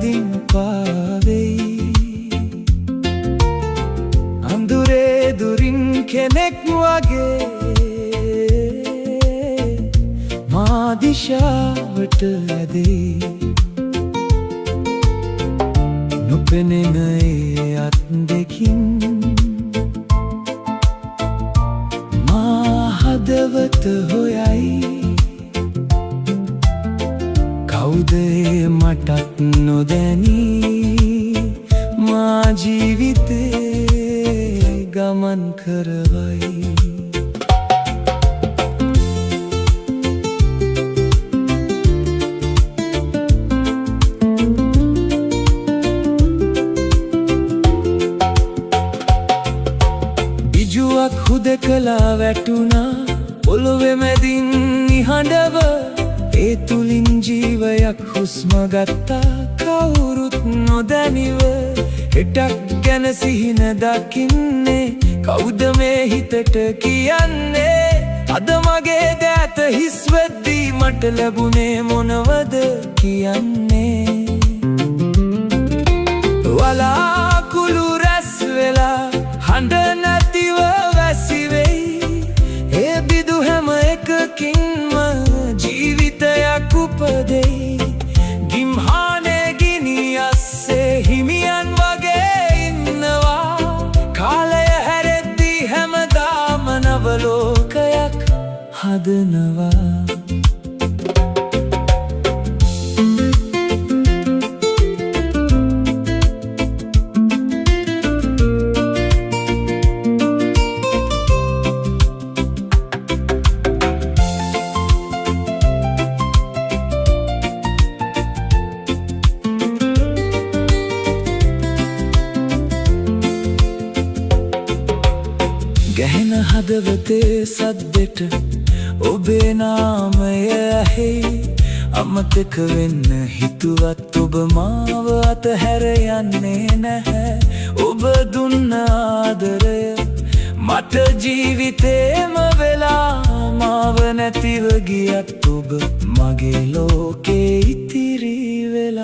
මැදින් පාවෙයි. අඳුරේ දුරින් කෙනෙක් වගේ මා දිශාවට ඇදේ. නොපෙනෙන ඒ අත් දෙකින් මා හදවත හොයයි. කවුද ඒ මටත් නොදැනී මා ජීවිතේ ගමන් කරවයි. බිජුවක් හුදකලා වැටුණා පොළොවේ මැදින් නිහඬව. ඒ තුලින් ජීවයක් හුස්ම ගත්තා කවුරුත් නොදැනිව. හෙටක් ගැන සිහින දකින්නේ කවුද මේ හිතට කියන්නේ? අද මගේ දෑත හිස් වෙද්දී මට ලැබුණේ මොනවද කියන්නේ? වලාකුළු රැස් වෙලා හඬ නැතිව වැසි වෙයි. ඒ බිදු හැම එකකින්ම ජීවිතයක් උපදෙයි. ගිම්හානේ ගිනි අස්සේ හිමියන් වගේ ඉන්නවා. කාලය හැරෙද්දී හැමදාම නව ලෝකයක් හදනවා. ගැහෙන හදවතේ සද්දෙට ඔබේ නාමය ඇහෙයි. අමතක වෙන්න හිතුවත් ඔබ මාව අතහැර යන්නේ නැහැ. ඔබ දුන්න ආදරය මට ජීවිතේම වෙලා. මාව නැතිව ගියත් ඔබ මගේ ලෝකේ ඉතිරි වෙලා.